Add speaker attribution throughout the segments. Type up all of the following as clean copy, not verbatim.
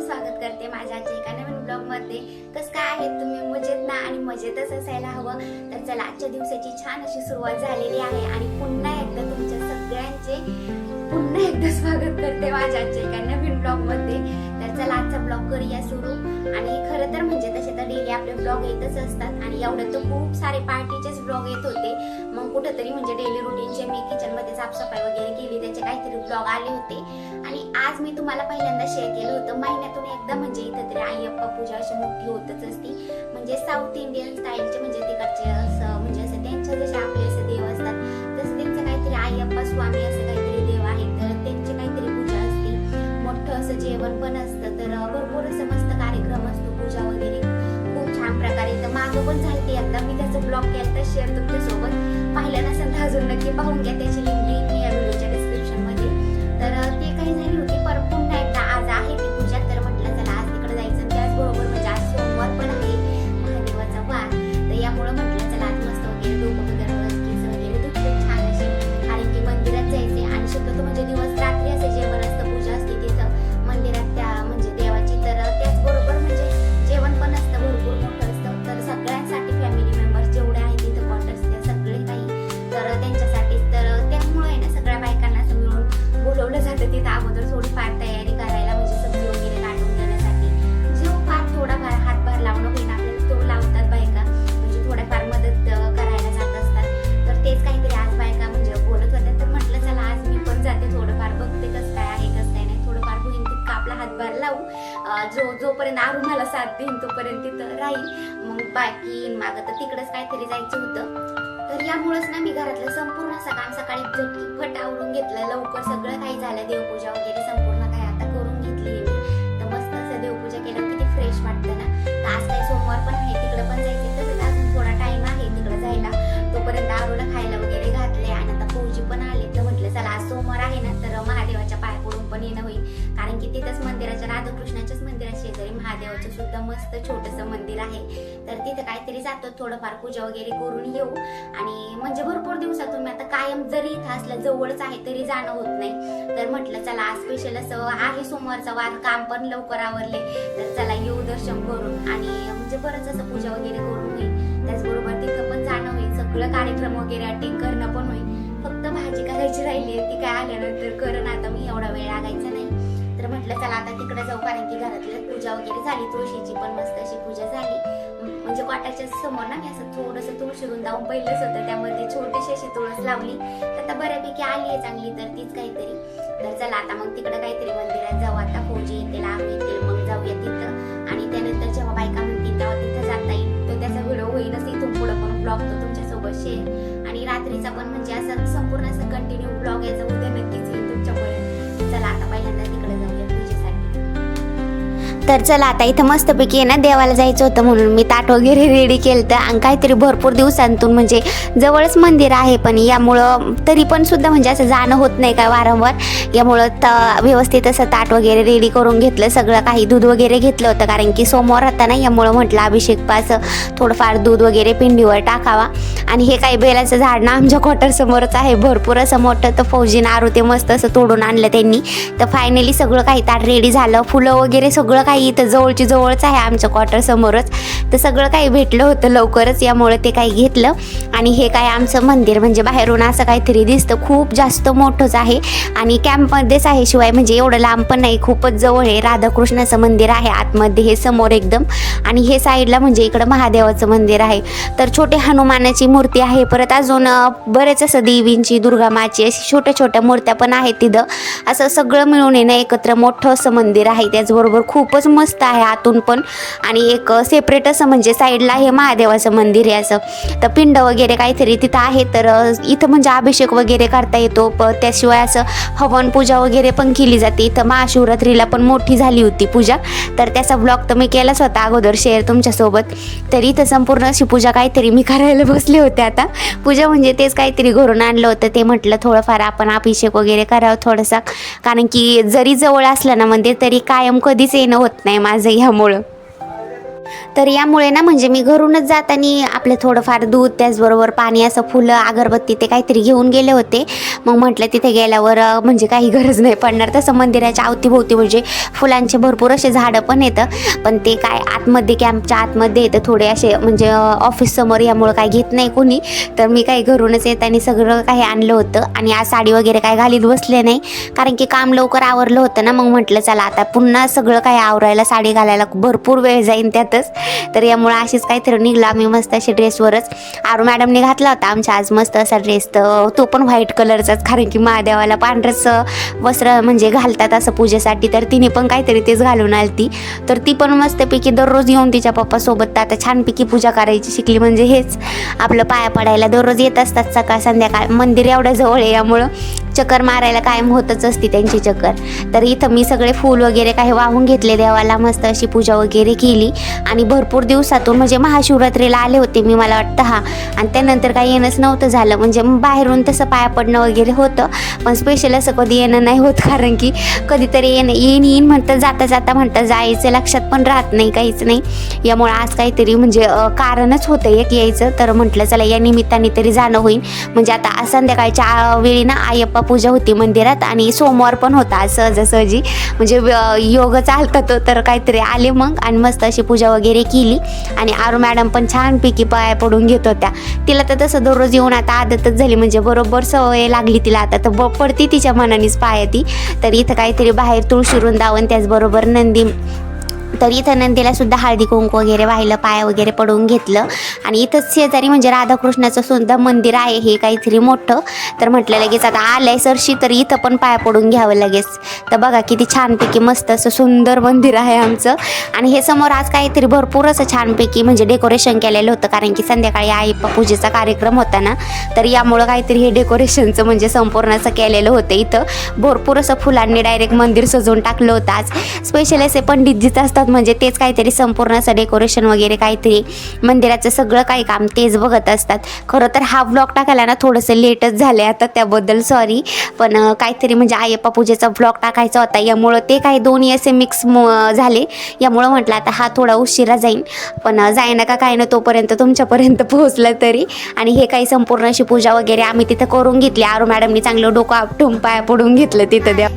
Speaker 1: स्वागत करते माझ्या आजच्या एका नवीन ब्लॉगमध्ये। कसं काय आहेत तुम्ही? मजेत ना? आणि मजेतच असायला हवं। तर चला, आजच्या दिवसाची छान अशी सुरुवात झालेली आहे आणि पुन्हा एकदा तुमच्या सगळ्यांचे स्वागत करते माझ्या आजच्या एका नवीन ब्लॉगमध्ये। तर चला, आजचा ब्लॉग करूया सुरू। आणि खरं तर म्हणजे तसे तर डेली आपले ब्लॉग येतच असतात आणि एवढं तर खूप सारे पार्टीचेच ब्लॉग येत होते। मग कुठेतरी म्हणजे डेली रुटीनचे मी किचनमध्ये साफसफाई वगैरे केली, त्याचे काहीतरी ब्लॉग आले होते। आणि आज मी तुम्हाला पहिल्यांदा शेअर केलं होतं महिन्यातून एकदा म्हणजे इथं तरी अय्यप्पा पूजा अशी मोठी होतच असती। म्हणजे साऊथ इंडियन स्टाईलचे म्हणजे तिकडचे असं म्हणजे असं त्यांच्या जसे आपले असे देव असतात तसं त्यांचं काहीतरी अय्यप्पा स्वामी असं काहीतरी देव आहेत, तर त्यांची काहीतरी पूजा असते। मोठं असं जेवण पण असतं, तर भरपूर असं मस्त कार्यक्रम असतो, पूजा वगैरे खूप छान प्रकारे। तर मागं पण झालते एकदा मी त्याचं ब्लॉग केलं तर शेअर तुमच्यासोबत, पाहिलं नसेल तर अजून नक्की पाहून घ्या, त्याची लिंक मी या व्हिडिओच्या डिस्क्रिप्शन मध्ये। तर ते काही झाली होती, पर पुन्हा एकदा आज आहे ती पूजा, तर म्हटलं चला आज तिकडे जायचं। त्याचबरोबर म्हणजे आज सोमवार पण आहे, महादेवाचा वार, तर यामुळे म्हटलं चला आज मस्त वगैरे डोकं वगैरे केस वगैरे धुतले छान असे, कारण की मंदिरात जायचे। आणि शक्यतो म्हणजे दिवस रात्री असं जेवण असतं, पूजा असते तिथं मंदिरात त्या म्हणजे देवाची। तर त्याचबरोबर म्हणजे जेवण पण असतं, भरपूर मोठं असतं, तर सगळ्यांसाठी फॅमिली मेंबर्स जेवढे आहेत तिथं क्वार्टर्स ते सगळे काही, तर त्यांच्यासाठी तर त्यामुळे आहे ना सगळ्या बायकांना असं मिळून बोलवलं जातं तिथं अगोदर थोडीफार तयारी करायला, म्हणजे सब्जी वगैरे काढून देण्यासाठी। जो फार थोडाफार हातभार लावणं होईल आपल्याला तो लावतात बायका, म्हणजे थोड्याफार मदत करायला जात असतात। तर तेच काहीतरी आज बायका म्हणजे बोलत होत्या, तर म्हटलं चला आज मी पण जाते, थोडंफार बघते कसं काय आहे कसं काय नाही, थोडंफार होईल तितका आपला हातभार लावू, जोपर्यंत आरुणाला साथ देईन तोपर्यंत तिथं राहील, मग बाकी मागं तर तिकडंच काहीतरी जायचं होतं। तर यामुळेच ना मी घरातलं संपूर्ण असं काम सकाळी झटपट आवरून घेतलं, लवकर सगळं काही झालं, देवपूजा वगैरे संपूर्ण काही आता करून घेतली मी। तर मस्त असं देवपूजा केलं किती फ्रेश वाटतं ना। तर आज काही सोमवार पण आहे, तिकडं पण जायचं, तर अजून थोडा टाइम आहे तिकडं जायला, तोपर्यंत आरूला खायला वगैरे घातले। आणि आता फौजी पण आले, तर म्हटलं चला आज सोमवार आहे ना, तर महादेवाच्या पाय पडून पण येणं होईल, कारण की तिथंच मंदिराच्या राधाकृष्णाच्याच मंदिरात शेजारी महादेवाचं सुद्धा मस्त छोटंसं मंदिर आहे, तर तिथं काहीतरी जातो, थोडंफार पूजा वगैरे करून येऊ। आणि म्हणजे भरपूर दिवसातून मी आता कायम जरी इथं असलं जवळच आहे तरी जाणं होत नाही, तर म्हटलं चला आज स्पेशल असं आहे सोमवारचा वार, काम पण लवकर आवरले, तर चला येऊ दर्शन करून आणि म्हणजे बरंच असं पूजा वगैरे करून होईल, त्याचबरोबर तिथं पण जाणं होईल, सगळं कार्यक्रम वगैरे अटेंड करणं पण होईल। फक्त भाजी करायची राहिली, ती काय आल्यानंतर करण, आता मी एवढा वेळ लागायचा नाही। तर म्हटलं चला आता तिकडे जाऊ, कारण की घरातली पूजा वगैरे झाली, तुळशीची पण मस्त अशी पूजा झाली। म्हणजे वाटाच्या समोर ना मी असं थोडंसं तुळशी वृंदावन पहिलंच होतं, त्यामध्ये छोटीशी अशी तुळस लावली, तर आता बऱ्यापैकी आली आहे चांगली, तर तीच काहीतरी। तर चला आता मग तिकडे काहीतरी मंदिरात जाऊ, आता फौजी येतील आम्ही येतील मग जाऊया तिथं। आणि त्यानंतर जेव्हा बायका म्हणतील तेव्हा तिथं जाता येईल, तर त्याचा व्हिडिओ होईलच इथून पुढे पण ब्लॉग तो तुमच्यासोबत शेअर। आणि रात्रीचा पण म्हणजे असं संपूर्ण असं कंटिन्यू ब्लॉग याचा उद्या नक्कीच येईल तुमच्यापर्यंत। चला आता पहिल्यांदा तिकडे जाऊया पूजेसाठी। तर चला आता इथं मस्तपैकी आहे ना देवाला जायचं होतं, म्हणून मी ताट वगैरे रेडी केलं तर, आणि काहीतरी भरपूर दिवसांतून म्हणजे जवळच मंदिर आहे, पण यामुळं तरी पण सुद्धा म्हणजे असं जाणं होत नाही काय वारंवार, यामुळं व्यवस्थित असं ताट वगैरे रेडी करून घेतलं, सगळं काही दूध वगैरे घेतलं होतं, कारण की सोमवार होता ना, यामुळं म्हटलं अभिषेक पास थोडंफार दूध वगैरे पिंडीवर टाकावा। आणि हे काही बेलाचं झाड ना आमच्या क्वार्टर समोरच आहे, भरपूर असं मोठं, तर फौजीनं आरू ते मस्त असं तोडून आणलं त्यांनी। तर फायनली सगळं काही ताट रेडी झालं, फुलं वगैरे सगळं काही इथं जवळची जवळच आहे आमच्या क्वार्टर समोरच, तर सगळं काही भेटलं होतं लवकरच, यामुळे ते काही घेतलं। आणि हे काय आमचं मंदिर म्हणजे बाहेरून असं काहीतरी दिसतं, खूप जास्त मोठंच आहे आणि कॅम्पमध्येच आहे, शिवाय म्हणजे एवढं लांब पण नाही, खूपच जवळ आहे। राधाकृष्णाचं मंदिर आहे आतमध्ये हे समोर एकदम, आणि हे साईडला म्हणजे इकडं महादेवाचं मंदिर आहे। तर छोटे हनुमानाची मूर्ती आहे, परत अजून बरेच असं देवींची, दुर्गा माची अशी छोट्या छोट्या मूर्त्या पण आहेत तिथं, असं सगळं मिळून येणं एकत्र मोठं असं मंदिर आहे। त्याचबरोबर खूपच मस्त आहे आतून पण, आणि एक सेपरेट असं म्हणजे साईडला हे महादेवाचं मंदिर आहे असं, तर पिंड वगैरे काहीतरी तिथं आहे। तर इथं म्हणजे अभिषेक वगैरे करता येतो, त्याशिवाय असं हवन पूजा वगैरे पण केली जाते। इथं महाशिवरात्रीला पण मोठी झाली होती पूजा, तर त्याचा ब्लॉग तर मी केलाच होता अगोदर शेअर तुमच्यासोबत। तर इथं संपूर्ण अशी पूजा काहीतरी मी करायला बसले होते, आता पूजा म्हणजे तेच काहीतरी घरून आणलं होतं, ते म्हटलं थोडंफार आपण अभिषेक वगैरे करावं थोडंसं, कारण की जरी जवळ असलं ना मंदिर तरी कायम कधीच येणं होत नाही माझं ह्यामुळं। तर यामुळे ना म्हणजे मी घरूनच जाताना आपलं थोडंफार दूध त्याचबरोबर पाणी असं फुलं अगरबत्ती ते काहीतरी घेऊन गेले होते. मग म्हटलं तिथे गेल्यावर म्हणजे काही गरज नाही पडणार. तसं मंदिराच्या अवतीभोवती म्हणजे फुलांचे भरपूर असे झाडं पण येतं, पण ते काय आतमध्ये कॅम्पच्या आतमध्ये येतं थोडे असे म्हणजे ऑफिस समोर, यामुळं काय घेत नाही कोणी. तर मी काही घरूनच येताना सगळं काही आणलं होतं. आणि आज साडी वगैरे काय घालीत बसले नाही, कारण की काम लवकर आवरलं होतं ना. मग म्हटलं चला आता पुन्हा सगळं काही आवरायला साडी घालायला भरपूर वेळ जाईन त्यातच. तर यामुळे अशीच काहीतरी निघला मी मस्त अशी ड्रेसवरच. आरू मॅडमने घातला होता आमच्या आज मस्त असा ड्रेस, तर तो पण व्हाईट कलरचाच, कारण की महादेवाला पांढरंच वस्त्र म्हणजे घालतात असं पूजेसाठी. तर तिने पण काहीतरी तेच घालून आलती. तर ती पण मस्तपैकी दररोज येऊन तिच्या पप्पासोबत आता छानपैकी पूजा करायची शिकली. म्हणजे हेच आपलं पाया पडायला दररोज येत असतात सकाळ संध्याकाळ. मंदिर एवढ्या जवळ आहे यामुळं चक्कर मारायला कायम होतच असते त्यांची चक्कर. तर इथं मी सगळे फूल वगैरे काही वाहून घेतले देवाला, मस्त अशी पूजा वगैरे केली. आणि भरपूर दिवसातून म्हणजे महाशिवरात्रीला आले होते मी, मला वाटतं आणि त्यानंतर काही येणंच नव्हतं झालं. म्हणजे बाहेरून तसं पाया पडणं वगैरे होतं, पण स्पेशल असं कधी येणं नाही होत, कारण की कधीतरी येईन म्हणतं, जाता जाता म्हणतं जायचं लक्षात पण राहत नाही, काहीच नाही. यामुळे आज काहीतरी म्हणजे कारणच होतं एक यायचं. तर म्हटलं चला या निमित्ताने तरी जाणं होईल. म्हणजे आता संध्याकाळच्या वेळी ना अय्यप्पा पूजा होती मंदिरात, आणि सोमवार पण होता आज सहजासहजी, म्हणजे योग चालता तो. तर काहीतरी आले मग आणि मस्त अशी पूजा वगैरे केली. आणि आरू मॅडम पण छानपैकी पाया पडून घेत होत्या. तिला तर तसं दररोज येऊन आता आदतच झाली, म्हणजे बरोबर सवय लागली तिला आता, तर पडती तिच्या मनानेच पाया ती. तर इथं काहीतरी बाहेर तुळशी वृंदावन त्याचबरोबर नंदी, तर इथं नंदीला सुद्धा हळदी कुंकू वगैरे वाहिलं, पाया वगैरे पडवून घेतलं. आणि इथंच शेजारी म्हणजे राधाकृष्णाचं सुद्धा मंदिर आहे हे काहीतरी मोठं. तर म्हटलं लगेच आता आलंय सरशी, तर इथं पण पाया पडून घ्यावं लगेच. तर बघा किती छानपैकी मस्त असं सुंदर मंदिर आहे आमचं. आणि हे समोर आज काहीतरी भरपूर असं छानपैकी म्हणजे डेकोरेशन केलेलं होतं, कारण की संध्याकाळी अय्यप्पा पूजेचा कार्यक्रम होता ना. तर यामुळं काहीतरी हे डेकोरेशनचं म्हणजे संपूर्ण असं केलेलं होतं. इथं भरपूर असं फुलांनी डायरेक्ट मंदिर सजवून टाकलं होतं. आज स्पेशल असे पंडितजीच असतात, म्हणजे तेच काहीतरी संपूर्ण असं डेकोरेशन वगैरे काहीतरी मंदिराचं सगळं काही काम तेच बघत असतात. खरं तर हा व्लॉग टाकायला ना थोडंसं लेटच झालं आता, त्याबद्दल सॉरी. पण काहीतरी म्हणजे अय्यप्पा पूजेचा व्लॉग टाकायचा होता, यामुळं ते काही दोन्ही असे मिक्स झाले. यामुळं म्हटलं आता हा थोडा उशिरा जाईन, पण जाईना का काय ना तोपर्यंत तुमच्यापर्यंत पोहोचला तरी. आणि हे काही संपूर्ण अशी पूजा वगैरे आम्ही तिथं करून घेतली. आरू मॅडमनी चांगलं डोकं आपटून पाया पडून घेतलं तिथं द्या.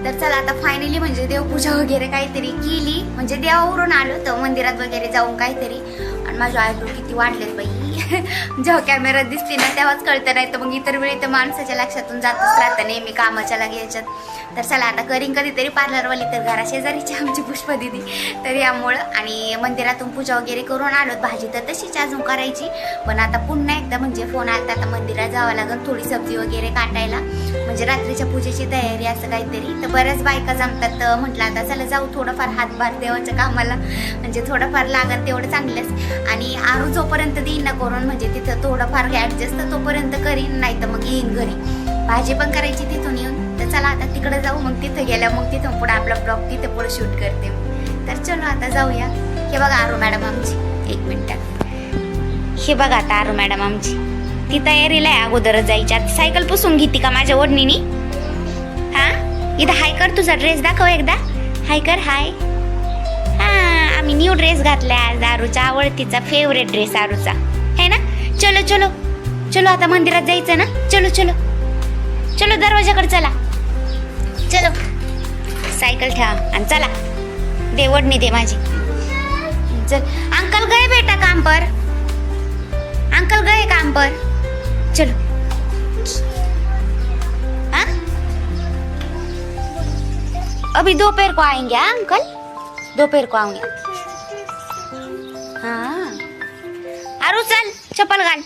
Speaker 1: तर चला आता फायनली म्हणजे देवपूजा वगैरे काहीतरी केली, म्हणजे देवावरून आलो तर मंदिरात वगैरे जाऊन काहीतरी. आणि माझे आयब्रो किती वाढलेत बाई, जेव्हा कॅमेरात दिसते ना तेव्हाच कळतं, नाही तर मग इतर वेळी तर माणसाच्या लक्षातून जातच राहतं नेहमी कामाच्या लागे याच्यात. तर चला आता करीन कधीतरी पार्लरवाली, तर घराशेजारीची आमची पुष्पा दिदी. तर यामुळं आणि मंदिरातून पूजा वगैरे करून आलो. भाजी तर तशीच अजून करायची, पण आता पुन्हा एकदा म्हणजे फोन आला, आता मंदिरात जावं लागेल थोडी सब्जी वगैरे काटायला, म्हणजे रात्रीच्या पूजेची तयारी असं काहीतरी. तर बऱ्याच बायका जमतात, तर म्हटलं आता चला जाऊ थोडंफार हातभार देवाच्या कामाला, म्हणजे थोडंफार लागत तेवढं चांगलंच. आणि आरू जोपर्यंत देईन ना करून म्हणजे तिथं थोडंफार ॲडजस्ट तोपर्यंत करीन, नाही तर मग येईन घरी. भाजी पण करायची तिथून येऊन. तर चला आता तिकडे जाऊ, मग तिथं गेल्या मग तिथून पुढे आपला ब्लॉग तिथं पुढे शूट करते. तर चलो आता जाऊया. हे बघा आरू मॅडम आमची, एक मिनिटात. हे बघा आता आरू मॅडम आमची ती तयारीला आहे अगोदरच जायची. आता सायकल पुसून घेते का माझ्या ओढणीनी? हा इथं हाय कर, तुझा ड्रेस दाखव एकदा, हाय कर, हाय. हा आम्ही न्यू ड्रेस घातलाय आज, आरूचा आवडतीचा फेवरेट ड्रेस आरूचा है ना. चलो चलो चलो आता मंदिरात जायचं ना. चलो चलो चलो दरवाजाकडे चला, चलो सायकल ठेवा आणि चला. दे ओढणी दे माझी. चल अंकल गए बेटा काम पर, अंकल गए काम पर. चलो हाँ अभी दोपहर को आएंगे अंकल, दोपहर को आऊंगे. हाँ आरू चल चप्पल घाल.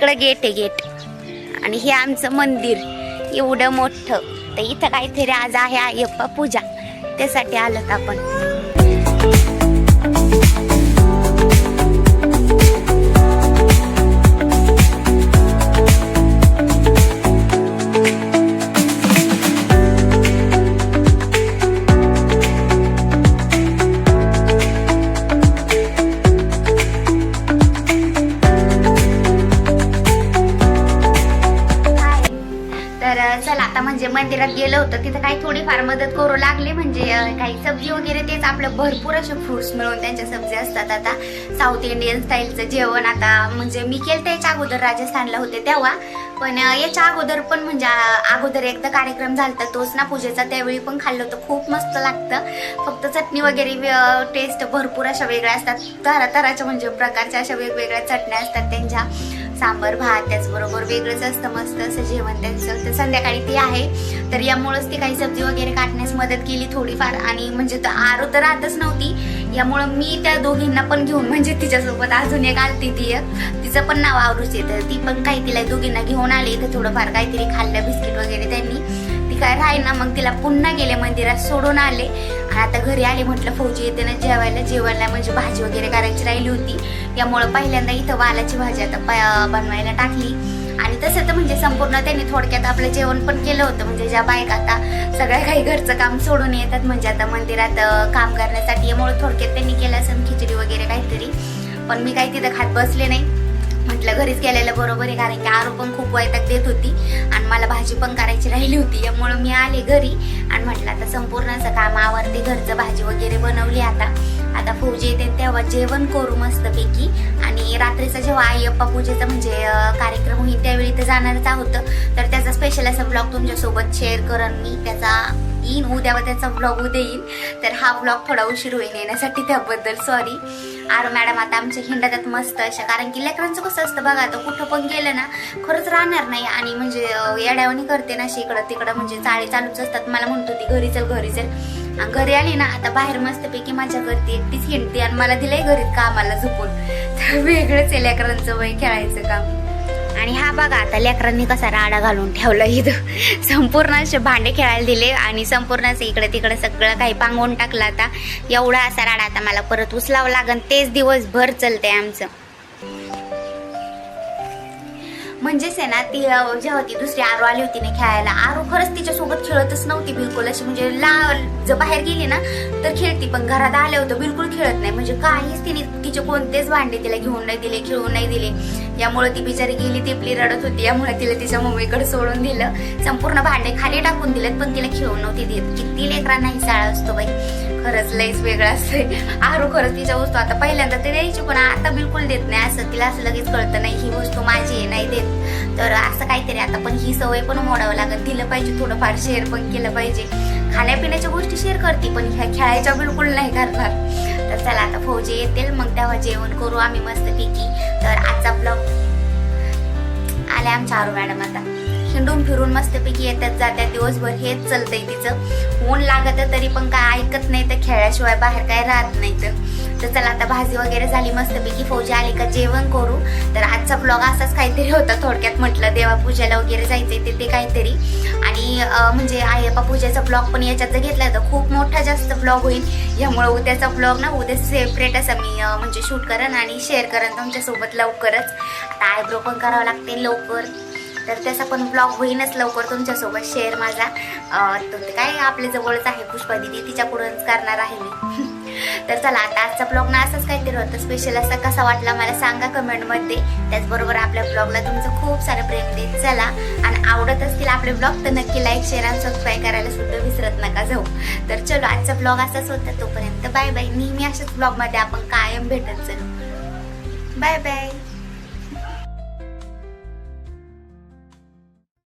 Speaker 1: तिकडं गेट आहे गेट. आणि हे आमचं मंदिर एवढं मोठं. तर इथं काहीतरी आज आहे अय्यप्पा पूजा, त्यासाठी आलोत आपण. चला आता म्हणजे मंदिरात गेलो होतं, तिथं काही थोडीफार मदत करू लागले. म्हणजे काही सब्जी वगैरे तेच आपलं भरपूर असे फ्रुट्स मिळून त्यांच्या सब्जी असतात. आता साऊथ इंडियन स्टाईलचं जेवण आता म्हणजे मी केलं त्याच्या अगोदर राजस्थानला होते तेव्हा, पण याच्या अगोदर पण म्हणजे अगोदर एकदा कार्यक्रम झाला तोच ना पूजेचा, त्यावेळी पण खाल्लं होतं. खूप मस्त लागतं. फक्त चटणी वगैरे टेस्ट भरपूर अशा वेगळ्या असतात. तराच्या म्हणजे प्रकारच्या अशा वेगवेगळ्या चटण्या असतात त्यांच्या. सांबर भात त्याचबरोबर वेगळंच असतं मस्त असं जेवण त्यांचं. तर संध्याकाळी ती आहे, तर यामुळेच ती काही सब्जी वगैरे काटण्यास मदत केली थोडीफार. आणि म्हणजे आरू तर राहतच नव्हती, यामुळं मी त्या दोघींना पण घेऊन म्हणजे तिच्यासोबत अजून एक आलती ती तिचं पण नाव आवरूच येतं, ती पण काही तिला दोघींना घेऊन आली. इथं थोडंफार काहीतरी खाल्लं बिस्किट वगैरे त्यांनी. ती काय राही ना, मग तिला पुन्हा गेले मंदिरात सोडून आले. आणि आता घरी आले, म्हटलं फौजी येते ना जेवायला म्हणजे भाजी वगैरे करायची राहिली होती. यामुळं पहिल्यांदा इथं वालाची भाजी आता बनवायला टाकली. आणि तसं तर म्हणजे संपूर्ण त्यांनी थोडक्यात आपलं जेवण पण केलं होतं. म्हणजे ज्या बायका आता सगळ्या काही घरचं काम सोडून येतात म्हणजे आता मंदिरात काम करण्यासाठी, यामुळे थोडक्यात त्यांनी केलं असं खिचडी वगैरे काहीतरी. पण मी काही तिथं खात बसले नाही, म्हटलं घरीच गेलेलं बरोबर आहे, कारण की आरू पण खूप वैताग देत होती आणि मला भाजी पण करायची राहिली होती. यामुळं मी आले घरी आणि म्हटलं आता संपूर्ण असं काम आवरते, घरचं भाजी वगैरे बनवली. आता फौजी येते तेव्हा जेवण करू मस्तपैकी. आणि रात्रीचा जेव्हा अय्यप्पा पूजेचा म्हणजे कार्यक्रम होईल त्यावेळी ते जाणारच आहोत, तर त्याचा स्पेशल असा ब्लॉग तुमच्यासोबत शेअर करेन मी. त्याचा येईन उद्या व त्याचा ब्लॉग उद्या येईल, तर हा ब्लॉग थोडा उशीर होईल येण्यासाठी, त्याबद्दल सॉरी. आरू मॅडम आता आमच्या हिंडातात मस्त अशा, कारण की लेकरांचं कसं असतं बघा, आता कुठं पण गेलं ना खरंच राहणार नाही. आणि म्हणजे येड्यावानी करते ना इकडं तिकडं, म्हणजे चाळी चालूच असतात. मला म्हणतो ती घरी चल घरी चल. घरी आली ना आता बाहेर मस्तपैकी मजा करते, एकटीच हिंडते. आणि मला दिलंय घरीत कामाला झोपून, तर वेगळंच आहे लेकरांचं वय खेळायचं काम. आणि हा बघा आता लेकरांनी कसा राडा घालून ठेवला इथं. संपूर्ण असे भांडे खेळायला दिले आणि संपूर्ण असं इकडे तिकडे सगळं काही पांगवून टाकलं. आता एवढा असा राडा आता मला परत उचलावं लागन, तेच दिवसभर चालतंय आमचं. म्हणजेच आहे ना, ती जेव्हा ती दुसरी आरू आली होती ना खेळायला, आरू खरंच तिच्यासोबत खेळतच नव्हती बिलकुल. अशी म्हणजे जर बाहेर गेली ना तर खेळती, पण घरात आले होतं बिलकुल खेळत नाही. म्हणजे काहीच तिने तिचे कोणतेच भांडे तिला घेऊन नाही दिले, खेळून नाही दिले. यामुळे ती बिचारी गेली, टिपली रडत होती. यामुळे तिला तिच्या मम्मीकडे सोडून दिलं, संपूर्ण भांडे खाली टाकून दिलेत, पण तिला खेळून नव्हती देत. किती लेकरांना हिसाळा असतो बाई, खरंच लईच वेगळं असते. आरू खरंच तिच्या वस्तू आता पहिल्यांदा ते द्यायची, पण आता बिलकुल देत नाही. असं तिला असं लगेच कळतं नाही ही वस्तू माझी आहे, नाही देत. तर असं काहीतरी आता पण ही सवय पण मोडावं लागेल. दिलं पाहिजे, थोडंफार शेअर पण केलं पाहिजे. खाण्यापिण्याच्या गोष्टी शेअर करते, पण ह्या खेळायच्या बिलकुल नाही करणार. तर चला आता फौजी येतील, मग तेव्हा जेवण करू आम्ही मस्तपैकी. तर आजचा ब्लॉग आले आमच्या आरू मॅडम आता हिंडून फिरून मस्तपैकी येतात जात्यात, दिवसभर हेच चालतंय तिचं. ऊन लागत तरी पण काय ऐकत नाही, तर खेळाशिवाय बाहेर काय राहत नाही. तर चला आता भाजी वगैरे झाली मस्तपैकी, फौजी आली का जेवण करू. तर आजचा ब्लॉग असाच काहीतरी होता थोडक्यात. म्हटलं देवापूजेला वगैरे जायचंय ते काहीतरी. आणि म्हणजे अय्यप्पा पूजेचा ब्लॉग पण याच्यात जर घेतला तर खूप मोठा जास्त ब्लॉग होईल. यामुळे उद्याचा ब्लॉग ना उद्या सेपरेट असा मी म्हणजे शूट करेन आणि शेअर करेन तुमच्यासोबत लवकरच. आता आयब्रो पण करावं लागते लवकर, तर त्याचा पण ब्लॉग होईनच लवकर तुमच्यासोबत शेअर माझा. तर काय आपल्या जवळच आहे पुष्पा दिदी, तिच्याकडूनच करणार आहे मी. तर चला आता आजचा ब्लॉग ना असंच काहीतरी होतं स्पेशल. असा कसा वाटला मला सांगा कमेंटमध्ये. त्याचबरोबर आपल्या ब्लॉगला तुमचं खूप सारं प्रेम देत चला. आणि आवडत असतील आपले ब्लॉग तर नक्की लाईक शेअर आणि सबस्क्राईब करायला सुद्धा विसरत नका जाऊ. तर चलो आजचा ब्लॉग असाच होता, तोपर्यंत बाय बाय. नेहमी अशाच ब्लॉगमध्ये आपण कायम भेटत चलो. Bye bye.